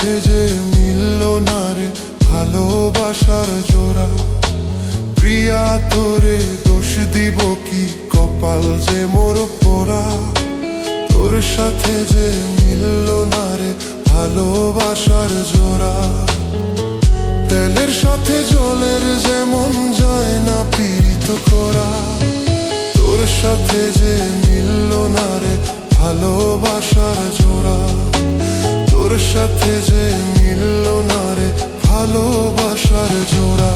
সাথে যে মিলল না রে ভালোবাসার জোড়া। প্রিয়া তোরে দোষ দিব কি, কপাল যে মোর পোড়া। তোর সাথে যে মিলল না রে ভালোবাসার জোড়া। তেলের সাথে জলের যেমন যায় না পীড়িত করা। তোর সাথে যে মিলল না রে ভালোবাসার জোড়া। তোর সাথে যে মিলল না রে ভালোবাসার জোড়া।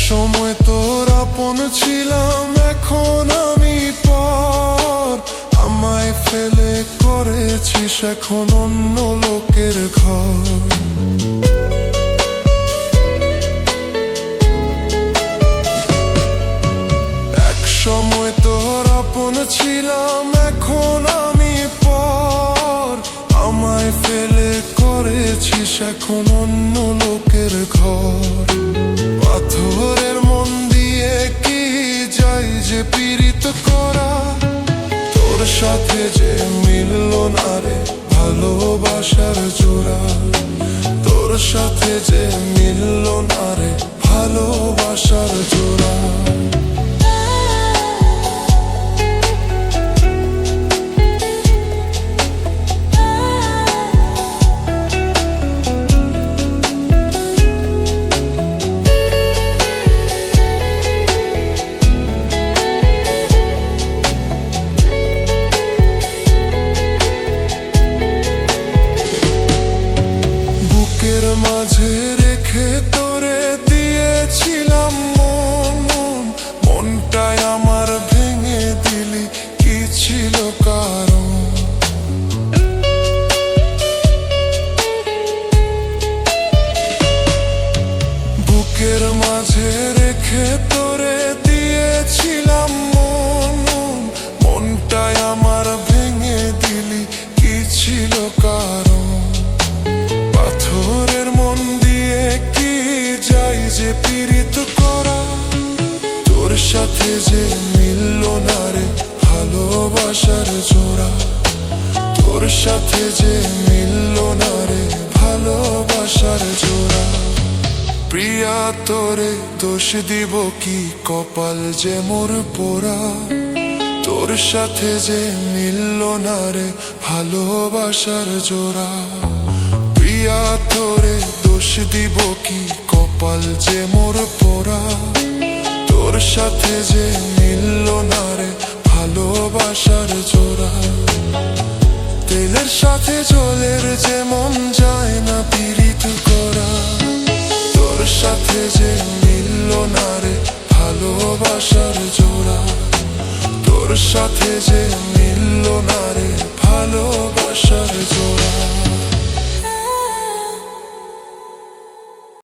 সময় তোর আপন ছিলাম, এখন আমি পর। আমায় ফেলে করেছিস এখন অন্য লোকের ঘর। এক সময় তোর আপন ছিলাম, এখন আমি পর। আমায় ফেলে করেছিস এখন অন্য লোকের ঘর। পাথরের মন দিয়ে কি যায় যে পীড়িত করা। তোর সাথে যে মিলল না রে ভালোবাসার জোড়া। তোর সাথে যে মিলল না রে ভালোবাসার জোড়া। মাঝে রেখে তোরে দিয়েছিলাম মন। মনটাই আমার ভেঙে দিলি, কি ছিল কারণ? বুকের মাঝে রেখে তোরে দিয়েছিলাম মন। মনটাই আমার ভেঙে দিলি, কি ছিল কারণ? পাথরের মন দিয়ে কি যায় যে পীড়িত করা। তোর সাথে যে মিলল না রে ভালোবাসার জোড়া। তোর সাথে যে মিলল না রে ভালোবাসার জোড়া। প্রিয়া তোরে দোষ দিব কি, কপাল যে মোর পোড়া। তোর সাথে যে মিলল না রে ভালোবাসার জোড়া। প্রিয়া তোরে দোষ দিব কি, কপাল যে মোর পোড়া। তোর সাথে যে মিলল না রে ভালোবাসার জোড়া। তেলের সাথে জলের যেমন যায় না পীড়িত করা। তোর সাথে যে মিলল না রে ভালোবাসার জোড়া। তোর সাথে যে মিলল না রে